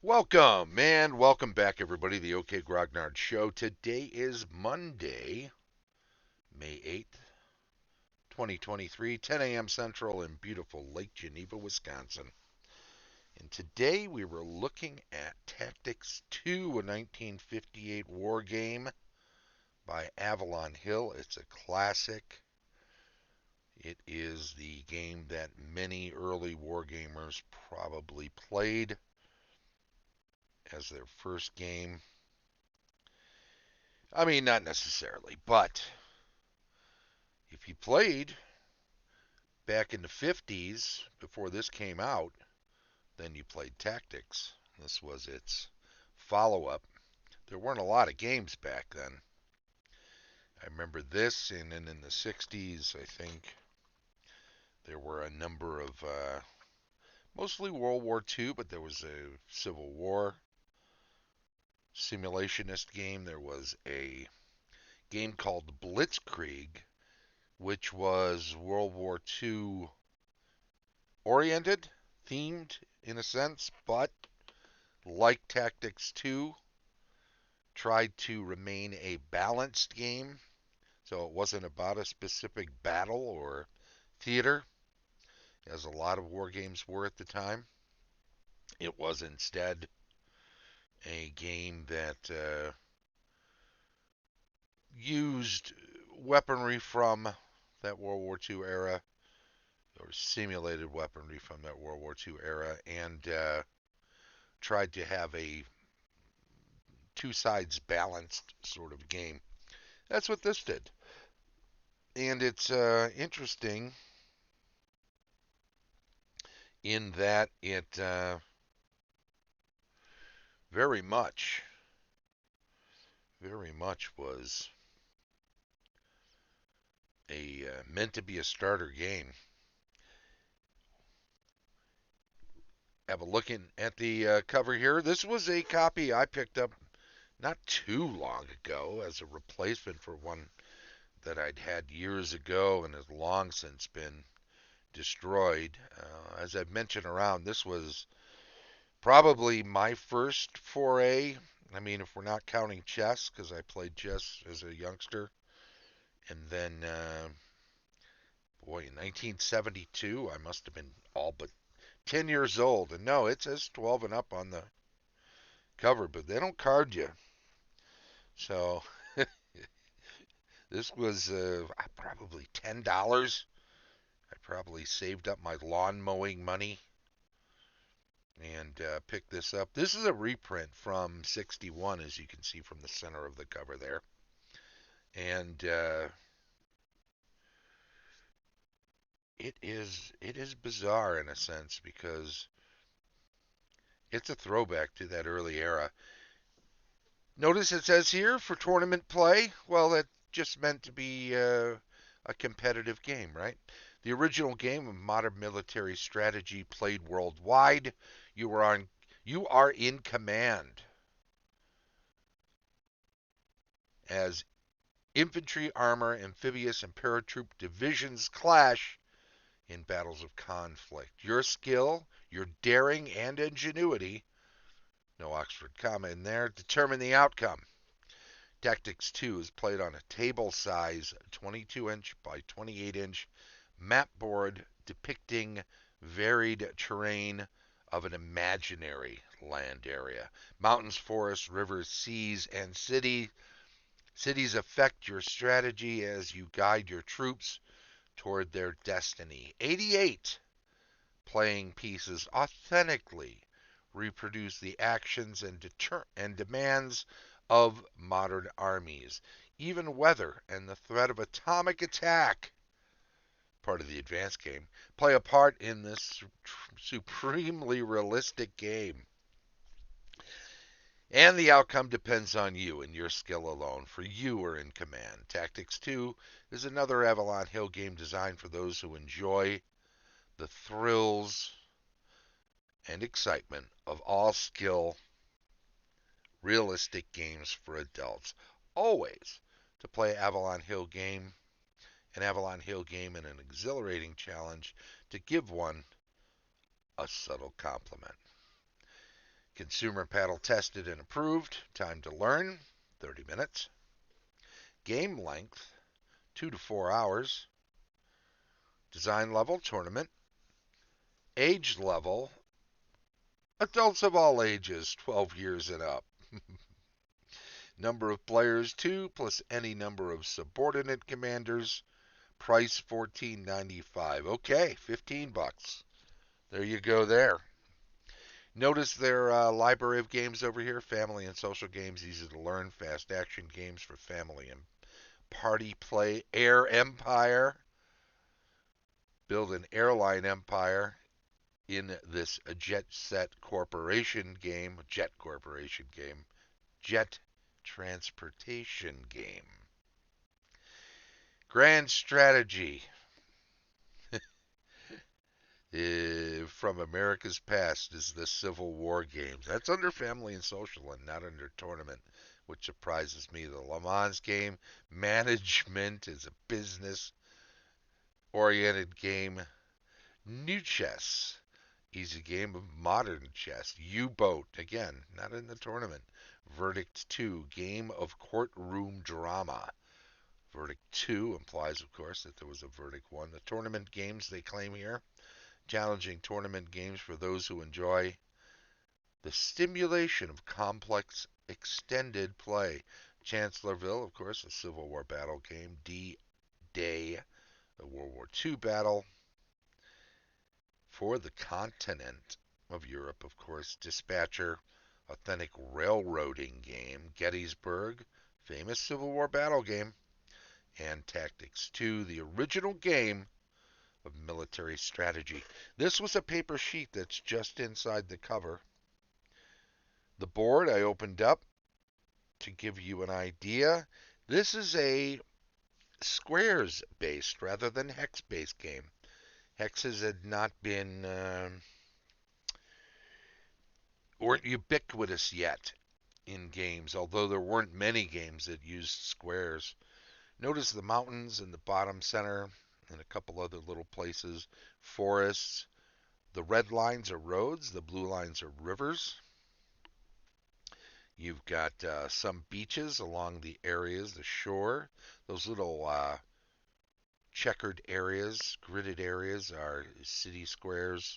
Welcome, and welcome back, everybody, to the OK Grognard Show. Today is Monday, May 8th, 2023, 10 a.m. Central in beautiful Lake Geneva, Wisconsin. And today we were looking at Tactics 2, a 1958 war game by Avalon Hill. It's a classic. It is the game that many early war gamers probably played as their first game. I mean, not necessarily, but if you played back in the 50s before this came out, then you played Tactics. This was its follow up. There weren't a lot of games back then. I remember this, and then in the 60s, I think there were a number of, mostly World War II, but there was a Civil War simulationist game. There was a game called Blitzkrieg, which was World War II oriented, themed in a sense, but like Tactics 2, tried to remain a balanced game. So it wasn't about a specific battle or theater, as a lot of war games were at the time. It was instead a game that used weaponry from that World War II era, or simulated weaponry from that World War II era, and tried to have a two sides balanced sort of game. That's what this did. And it's interesting in that it very much, very much was a meant to be a starter game. Have a look at the cover here. This was a copy I picked up not too long ago as a replacement for one that I'd had years ago and has long since been destroyed. As I've mentioned around, this was probably my first foray. I mean, if we're not counting chess, because I played chess as a youngster. And then, boy, in 1972, I must have been all but 10 years old. And no, it says 12 and up on the cover, but they don't card you. So this was probably $10. I probably saved up my lawn mowing money and picked this up. This is a reprint from 61, as you can see from the center of the cover there. And it is bizarre in a sense because it's a throwback to that early era. Notice it says here for tournament play. Well, that just meant to be a competitive game, right? The original game of modern military strategy played worldwide. You are in command as infantry, armor, amphibious, and paratroop divisions clash in battles of conflict. Your skill, your daring, and ingenuity, no Oxford comma in there, determine the outcome. Tactics 2 is played on a table-size 22-inch by 28-inch map board depicting varied terrain of an imaginary land area. Mountains, forests, rivers, seas, and cities affect your strategy as you guide your troops toward their destiny. 88 playing pieces authentically reproduce the actions and demands of modern armies. Even weather and the threat of atomic attack, part of the advanced game, play a part in this supremely realistic game. And the outcome depends on you and your skill alone, for you are in command. Tactics 2 is another Avalon Hill game designed for those who enjoy the thrills and excitement of all skill, realistic games for adults. Always to play an Avalon Hill game and an exhilarating challenge to give one a subtle compliment. Consumer paddle tested and approved. Time to learn, 30 minutes. Game length, 2 to 4 hours. Design level, tournament. Age level, adults of all ages, 12 years and up. Number of players, 2, plus any number of subordinate commanders. Price $14.95. Okay, $15. There you go there. Notice their library of games over here. Family and social games, easy to learn. Fast action games for family and party play. Air Empire. Build an airline empire in this Jet Corporation game. Jet transportation game. Grand strategy. From America's past is the Civil War games. That's under family and social and not under tournament, which surprises me. The Le Mans game, management is a business oriented game. New chess, easy game of modern chess. U-boat, again, not in the tournament. Verdict 2, game of courtroom drama. Verdict 2 implies, of course, that there was a verdict 1. The tournament games they claim here. Challenging tournament games for those who enjoy the stimulation of complex extended play. Chancellorsville, of course, a Civil War battle game. D-Day, a World War II battle. For the continent of Europe, of course, Dispatcher, authentic railroading game. Gettysburg, famous Civil War battle game. And Tactics 2, the original game of military strategy. This was a paper sheet that's just inside the cover. The board I opened up to give you an idea. This is a squares based rather than hex based game. Hexes had not been weren't ubiquitous yet in games, although there weren't many games that used squares. Notice the mountains in the bottom center and a couple other little places. Forests. The red lines are roads. The blue lines are rivers. You've got some beaches along the areas, the shore. Those little checkered areas, gridded areas are city squares.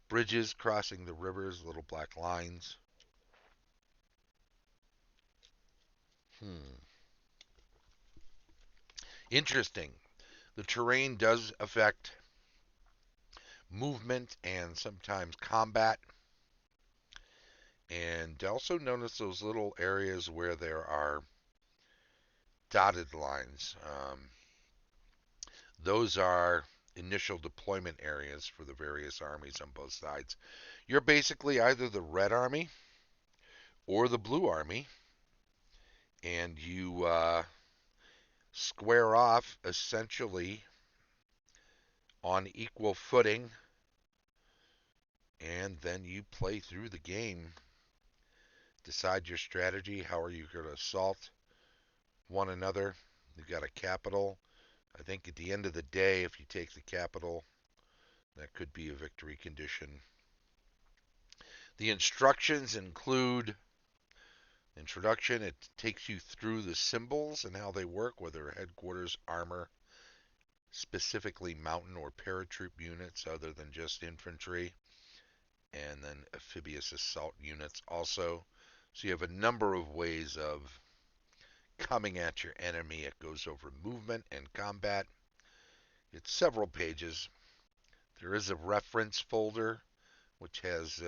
Bridges crossing the rivers, little black lines. Interesting. The terrain does affect movement and sometimes combat. And also notice those little areas where there are dotted lines. Those are initial deployment areas for the various armies on both sides. You're basically either the Red Army or the Blue Army, and you square off essentially on equal footing, and then you play through the game. Decide your strategy. How are you going to assault one another? You've got a capital. I think at the end of the day, if you take the capital, that could be a victory condition. The instructions include introduction. It takes you through the symbols and how they work, whether headquarters, armor, specifically mountain or paratroop units other than just infantry, and then amphibious assault units also. So you have a number of ways of coming at your enemy. It goes over movement and combat. It's several pages. There is a reference folder which has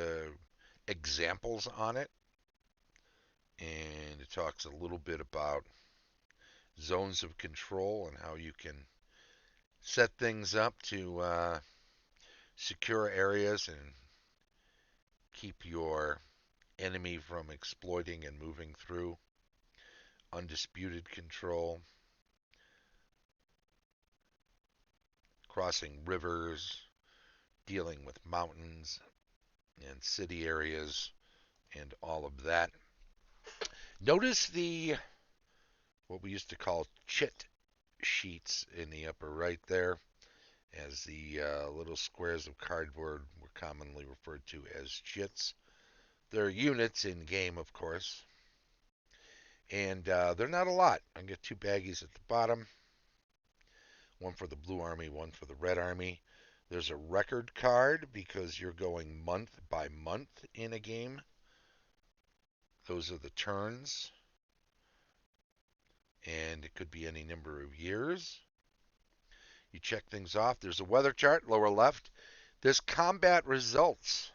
examples on it, and it talks a little bit about zones of control and how you can set things up to secure areas and keep your enemy from exploiting and moving through. Undisputed control, crossing rivers, dealing with mountains and city areas, and all of that. Notice the what we used to call chit sheets in the upper right there, as the little squares of cardboard were commonly referred to as chits. There are units in game, of course, and they're not a lot. I get two baggies at the bottom, one for the blue army, one for the red army. There's a record card because you're going month by month in a game. Those are the turns, and it could be any number of years. You check things off. There's a weather chart, lower left. This combat results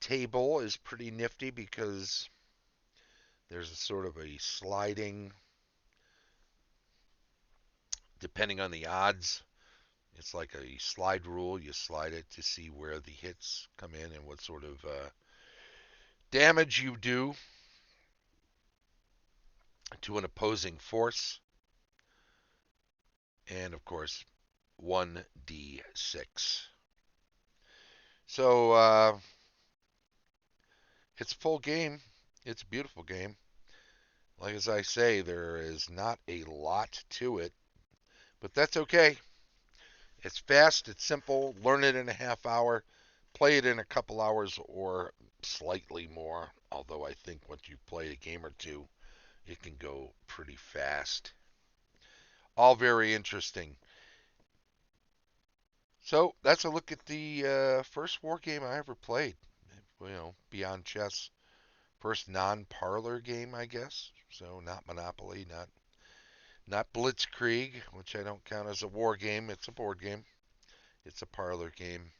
table is pretty nifty because there's a sort of a sliding, depending on the odds. It's like a slide rule. You slide it to see where the hits come in and what sort of damage you do to an opposing force. And of course, 1d6. So it's a full game. It's a beautiful game. Like as I say, there is not a lot to it, but that's okay. It's fast, it's simple. Learn it in a half hour. Play it in a couple hours or slightly more. Although I think once you play a game or two, it can go pretty fast. All very interesting. So that's a look at the first war game I ever played. Beyond chess. First non-parlor game, I guess. So not Monopoly, not Blitzkrieg, which I don't count as a war game. It's a board game. It's a parlor game,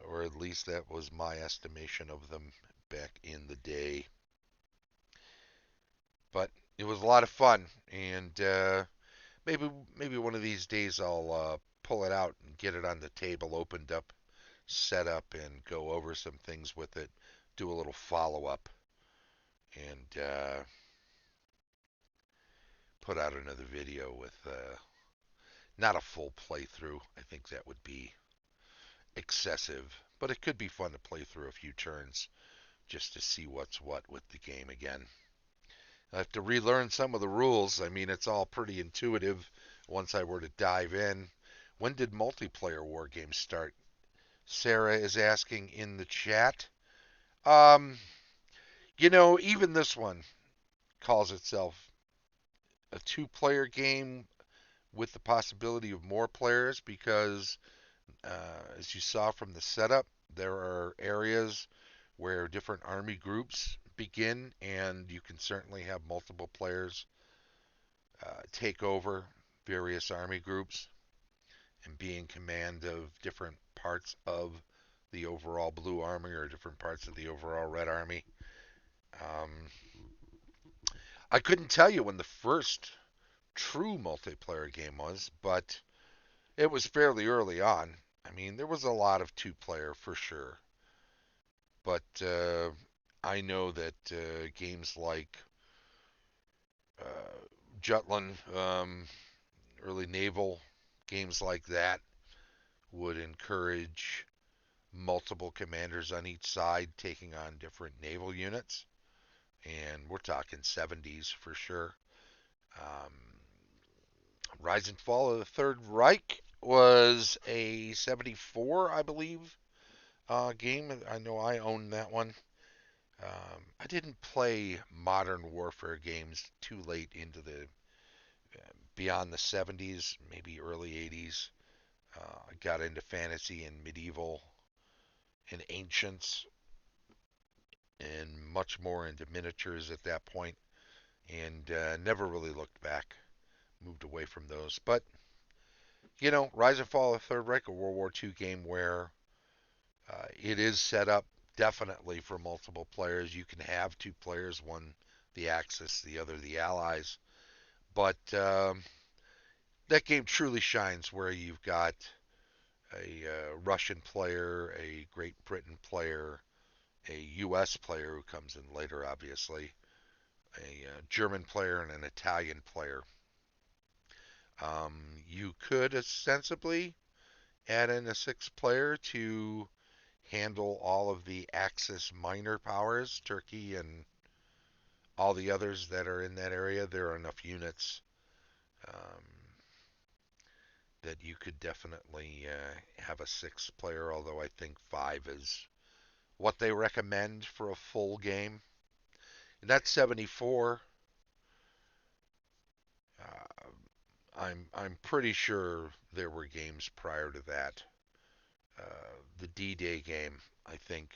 or at least that was my estimation of them back in the day. But it was a lot of fun, and maybe one of these days I'll pull it out and get it on the table, opened up, set up, and go over some things with it. Do a little follow up, and put out another video with not a full playthrough. I think that would be excessive, but it could be fun to play through a few turns just to see what's what with the game again. I have to relearn some of the rules. I mean, it's all pretty intuitive once I were to dive in. When did multiplayer war games start? Sarah is asking in the chat. Um, even this one calls itself a two-player game with the possibility of more players because, as you saw from the setup, there are areas where different army groups begin, and you can certainly have multiple players take over various army groups and be in command of different parts of the overall blue army or different parts of the overall red army. Um, I couldn't tell you when the first true multiplayer game was, but it was fairly early on. I mean, there was a lot of two-player for sure, but I know that games like Jutland, early naval games like that would encourage multiple commanders on each side taking on different naval units, and we're talking 70s for sure. Um, Rise and Fall of the Third Reich was a 74, I believe, game. I know I owned that one. I didn't play modern warfare games too late into the beyond the 70s, maybe early 80s. I got into fantasy and medieval and ancients and much more into miniatures at that point, and never really looked back. Moved away from those. But, Rise and Fall of the Third Reich, a World War II game where it is set up definitely for multiple players. You can have two players, one the Axis, the other the Allies. But that game truly shines where you've got a Russian player, a Great Britain player, a U.S. player who comes in later, obviously, a German player, and an Italian player. You could ostensibly add in a sixth player to handle all of the Axis minor powers, Turkey and all the others that are in that area. There are enough units um, that you could definitely have a sixth player, although I think five is what they recommend for a full game. And that's 74. Uh, I'm pretty sure there were games prior to that. The D-Day game, I think,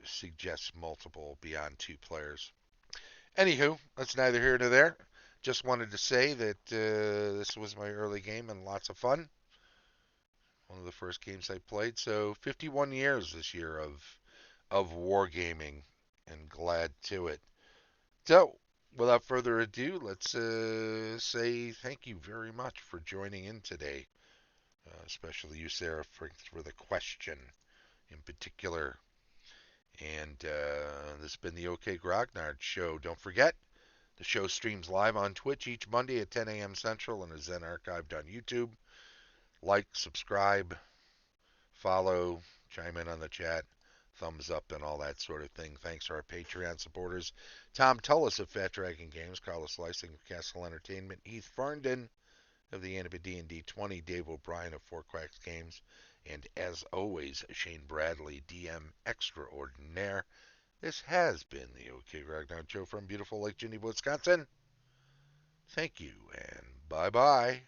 suggests multiple beyond two players. Anywho, that's neither here nor there. Just wanted to say that this was my early game and lots of fun. One of the first games I played. So 51 years this year of wargaming, and glad to it. So, without further ado, let's say thank you very much for joining in today, especially you, Sarah, for the question in particular. And this has been the OK Grognard Show. Don't forget, the show streams live on Twitch each Monday at 10 a.m. Central and is then archived on YouTube. Like, subscribe, follow, chime in on the chat, thumbs up, and all that sort of thing. Thanks to our Patreon supporters: Tom Tullis of Fat Dragon Games, Carlos Lysing of Castle Entertainment, Heath Farndon of the Annabelle D&D 20, Dave O'Brien of Four Quacks Games, and as always, Shane Bradley, DM Extraordinaire. This has been the OK Ragnar Show from beautiful Lake Geneva, Wisconsin. Thank you, and bye-bye.